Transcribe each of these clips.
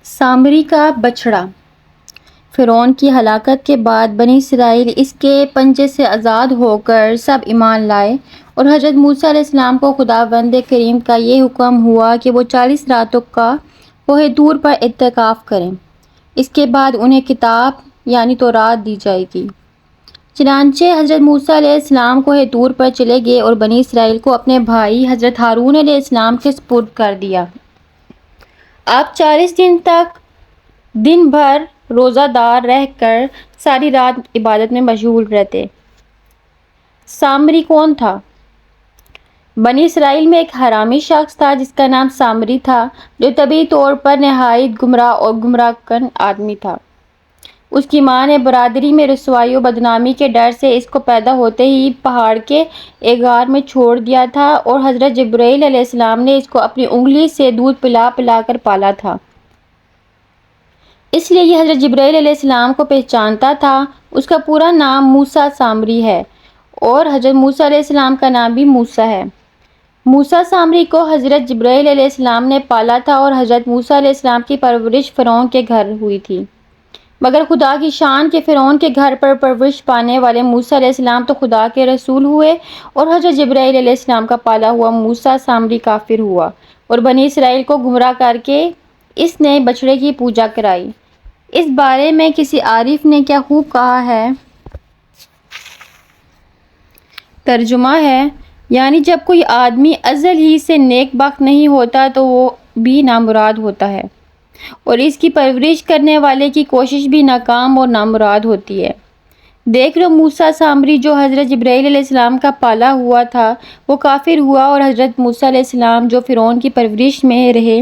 سامری کا بچڑا۔ فرعون کی ہلاکت کے بعد بنی اسرائیل اس کے پنجے سے آزاد ہو کر سب ایمان لائے، اور حضرت موسیٰ علیہ السلام کو خداوند کریم کا یہ حکم ہوا کہ وہ 40 راتوں کا کوہ طور پر اعتکاف کریں۔ اس کے بعد انہیں کتاب یعنی تورات دی جائے گی۔ چنانچہ حضرت موسیٰ علیہ السلام کوہ طور پر چلے گئے اور بنی اسرائیل کو اپنے بھائی حضرت ہارون علیہ السلام کے سپرد کر دیا۔ آپ 40 دن تک دن بھر روزہ دار رہ کر ساری رات عبادت میں مشغول رہتے۔ سامری کون تھا؟ بنی اسرائیل میں ایک حرامی شخص تھا جس کا نام سامری تھا، جو طبعی طور پر نہایت گمراہ اور گمراہ کن آدمی تھا۔ اس کی ماں نے برادری میں رسوائی و بدنامی کے ڈر سے اس کو پیدا ہوتے ہی پہاڑ کے ایک غار میں چھوڑ دیا تھا، اور حضرت جبرائیل علیہ السلام نے اس کو اپنی انگلی سے دودھ پلا پلا کر پالا تھا۔ اس لیے یہ حضرت جبرائیل علیہ السلام کو پہچانتا تھا۔ اس کا پورا نام موسیٰ سامری ہے، اور حضرت موسیٰ علیہ السلام کا نام بھی موسیٰ ہے۔ موسیٰ سامری کو حضرت جبرائیل علیہ السلام نے پالا تھا، اور حضرت موسیٰ علیہ السلام کی پرورش فرعون کے گھر ہوئی تھی۔ مگر خدا کی شان کہ فرعون کے گھر پر پرورش پانے والے موسیٰ علیہ السلام تو خدا کے رسول ہوئے، اور حضرت جبرائیل علیہ السلام کا پالا ہوا موسیٰ سامری کافر ہوا، اور بنی اسرائیل کو گمراہ کر کے اس نے بچڑے کی پوجا کرائی۔ اس بارے میں کسی عارف نے کیا خوب کہا ہے۔ ترجمہ ہے، یعنی جب کوئی آدمی ازل ہی سے نیک بخت نہیں ہوتا تو وہ بھی نامراد ہوتا ہے، اور اس کی پرورش کرنے والے کی کوشش بھی ناکام اور نامراد ہوتی ہے۔ دیکھ لو، موسیٰ سامری جو حضرت جبرائیل علیہ السلام کا پالا ہوا تھا وہ کافر ہوا، اور حضرت موسیٰ علیہ السلام جو فرعون کی پرورش میں رہے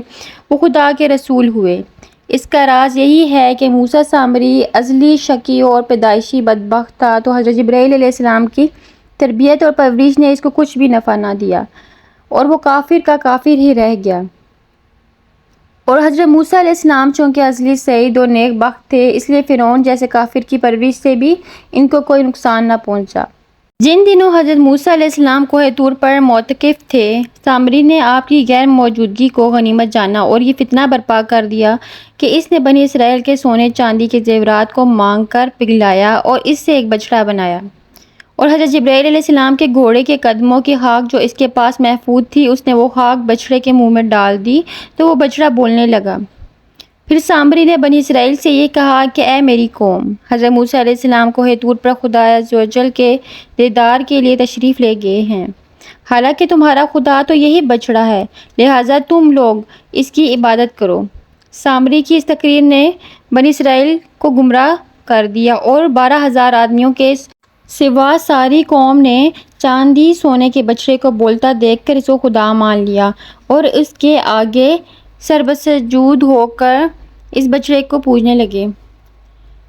وہ خدا کے رسول ہوئے۔ اس کا راز یہی ہے کہ موسیٰ سامری ازلی شقی اور پیدائشی بدبخت تھا، تو حضرت جبرائیل علیہ السلام کی تربیت اور پرورش نے اس کو کچھ بھی نفع نہ دیا، اور وہ کافر کا کافر ہی رہ گیا۔ اور حضرت موسیٰ علیہ السلام چونکہ ازلی سعید اور نیک بخت تھے، اس لیے فرعون جیسے کافر کی پرورش سے بھی ان کو کوئی نقصان نہ پہنچا۔ جن دنوں حضرت موسیٰ علیہ السلام کوہ طور پر معتکف تھے، سامری نے آپ کی غیر موجودگی کو غنیمت جانا اور یہ فتنہ برپا کر دیا کہ اس نے بنی اسرائیل کے سونے چاندی کے زیورات کو مانگ کر پگھلایا اور اس سے ایک بچڑا بنایا، اور حضرت جبرائیل علیہ السلام کے گھوڑے کے قدموں کی خاک جو اس کے پاس محفوظ تھی، اس نے وہ خاک بچڑے کے منہ میں ڈال دی تو وہ بچڑا بولنے لگا۔ پھر سامری نے بنی اسرائیل سے یہ کہا کہ اے میری قوم، حضرت موسیٰ علیہ السلام کوہ طور پر خدا عز و جل کے دیدار کے لیے تشریف لے گئے ہیں، حالانکہ تمہارا خدا تو یہی بچڑا ہے، لہٰذا تم لوگ اس کی عبادت کرو۔ سامری کی اس تقریر نے بنی اسرائیل کو گمراہ کر دیا، اور 12,000 آدمیوں کے سوا ساری قوم نے چاندی سونے کے بچڑے کو بولتا دیکھ کر اس کو خدا مان لیا، اور اس کے آگے سربسجود ہو کر اس بچڑے کو پوجنے لگے۔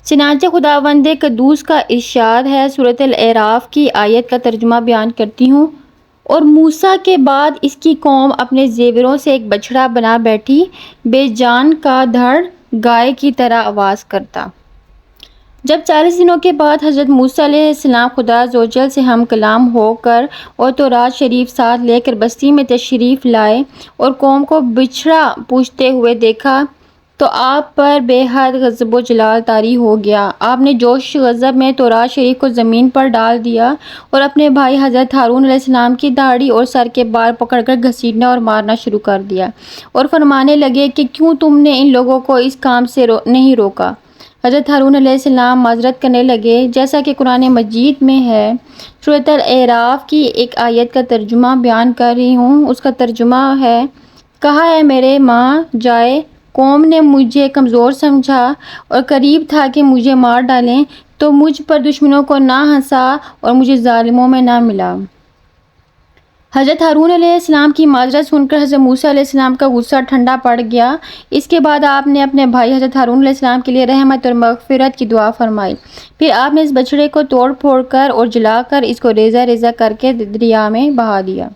چنانچہ خداوند قدوس کا ارشاد ہے، سورۃ الاعراف کی آیت کا ترجمہ بیان کرتی ہوں۔ اور موسیٰ کے بعد اس کی قوم اپنے زیوروں سے ایک بچڑا بنا بیٹھی، بے جان کا دھڑ گائے کی طرح آواز کرتا۔ جب 40 دنوں کے بعد حضرت موسیٰ علیہ السلام خدا عز و جل سے ہم کلام ہو کر اور تورات شریف ساتھ لے کر بستی میں تشریف لائے اور قوم کو بچڑا پوجتے ہوئے دیکھا تو آپ پر بے حد غضب و جلال طاری ہو گیا۔ آپ نے جوش غضب میں تورات شریف کو زمین پر ڈال دیا، اور اپنے بھائی حضرت ہارون علیہ السلام کی داڑھی اور سر کے بال پکڑ کر گھسیٹنا اور مارنا شروع کر دیا، اور فرمانے لگے کہ کیوں تم نے ان لوگوں کو اس کام سے نہیں روکا؟ حضرت ہارون علیہ السلام معذرت کرنے لگے، جیسا کہ قرآن مجید میں ہے۔ سورۃ الاعراف کی ایک آیت کا ترجمہ بیان کر رہی ہوں۔ اس کا ترجمہ ہے، کہا اے میرے ماں جائے، قوم نے مجھے کمزور سمجھا اور قریب تھا کہ مجھے مار ڈالیں، تو مجھ پر دشمنوں کو نہ ہنسا اور مجھے ظالموں میں نہ ملا۔ حضرت ہارون علیہ السلام کی معذرت سن کر حضرت موسیٰ علیہ السلام کا غصہ ٹھنڈا پڑ گیا۔ اس کے بعد آپ نے اپنے بھائی حضرت ہارون علیہ السلام کے لیے رحمت اور مغفرت کی دعا فرمائی۔ پھر آپ نے اس بچڑے کو توڑ پھوڑ کر اور جلا کر اس کو ریزہ ریزہ کر کے دریا میں بہا دیا۔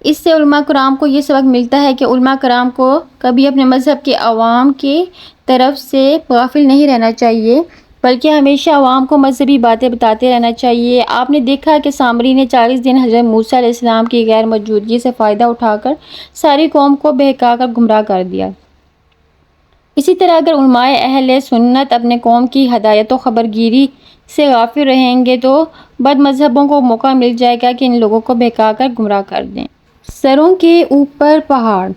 اس سے علماء کرام کو یہ سبق ملتا ہے کہ علماء کرام کو کبھی اپنے مذہب کے عوام کی طرف سے غافل نہیں رہنا چاہیے، بلکہ ہمیشہ عوام کو مذہبی باتیں بتاتے رہنا چاہیے۔ آپ نے دیکھا کہ سامری نے 40 دن حضرت موسیٰ علیہ السلام کی غیر موجودگی سے فائدہ اٹھا کر ساری قوم کو بہکا کر گمراہ کر دیا۔ اسی طرح اگر علماء اہل سنت اپنے قوم کی ہدایت و خبرگیری سے غافل رہیں گے تو بد مذہبوں کو موقع مل جائے گا کہ ان لوگوں کو بہکا کر گمراہ کر دیں۔ سروں کے اوپر پہاڑ۔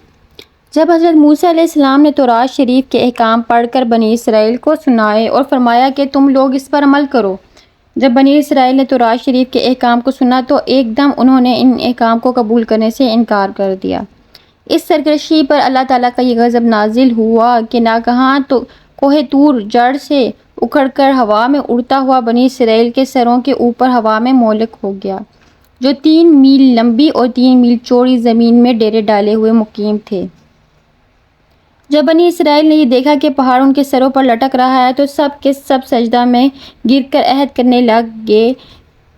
جب حضرت موسیٰ علیہ السلام نے تورات شریف کے احکام پڑھ کر بنی اسرائیل کو سنائے اور فرمایا کہ تم لوگ اس پر عمل کرو، جب بنی اسرائیل نے تورات شریف کے احکام کو سنا تو ایک دم انہوں نے ان احکام کو قبول کرنے سے انکار کر دیا۔ اس سرکشی پر اللہ تعالیٰ کا یہ غضب نازل ہوا کہ ناگہاں تو کوہ طور جڑ سے اکھڑ کر ہوا میں اڑتا ہوا بنی اسرائیل کے سروں کے اوپر ہوا میں مہلک ہو گیا، جو 3 میل لمبی اور 3 میل چوڑی زمین میں ڈیرے ڈالے ہوئے مقیم تھے۔ جب بنی اسرائیل نے یہ دیکھا کہ پہاڑ ان کے سروں پر لٹک رہا ہے تو سب کے سب سجدہ میں گر کر عہد کرنے لگے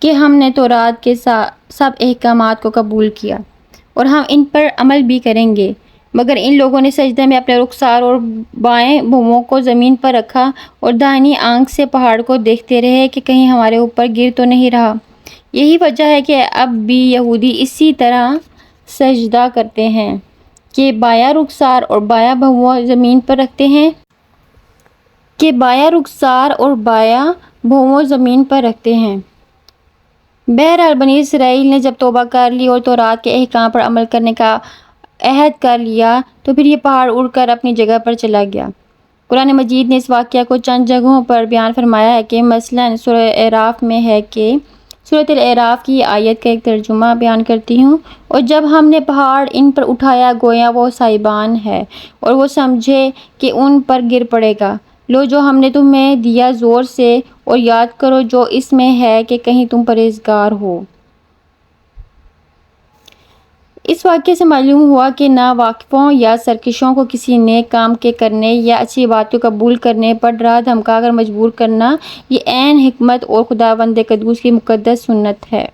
کہ ہم نے تورات کے سب احکامات کو قبول کیا اور ہم ان پر عمل بھی کریں گے، مگر ان لوگوں نے سجدے میں اپنے رخسار اور بائیں بھوؤں کو زمین پر رکھا اور دائیں آنکھ سے پہاڑ کو دیکھتے رہے کہ کہیں ہمارے اوپر گر تو نہیں رہا۔ یہی وجہ ہے کہ اب بھی یہودی اسی طرح سجدہ کرتے ہیں کہ بایاں رخسار اور بایاں بھوؤں زمین پر رکھتے ہیں۔ بہرحال بنی اسرائیل نے جب توبہ کر لی اور تورات کے احکام پر عمل کرنے کا عہد کر لیا تو پھر یہ پہاڑ اڑ کر اپنی جگہ پر چلا گیا۔ قرآن مجید نے اس واقعہ کو چند جگہوں پر بیان فرمایا ہے کہ مثلاً سورۃ الاعراف میں ہے کہ سورۃ الاعراف کی آیت کا ایک ترجمہ بیان کرتی ہوں، اور جب ہم نے پہاڑ ان پر اٹھایا گویا وہ سائبان ہے اور وہ سمجھے کہ ان پر گر پڑے گا، لو جو ہم نے تمہیں دیا زور سے اور یاد کرو جو اس میں ہے کہ کہیں تم پرہیزگار ہو۔ اس واقعے سے معلوم ہوا کہ ناواقفوں یا سرکشوں کو کسی نیک کام کے کرنے یا اچھی بات کو قبول کرنے پر ڈرا دھمکا کر مجبور کرنا یہ عین حکمت اور خداوند قدوس کی مقدس سنت ہے۔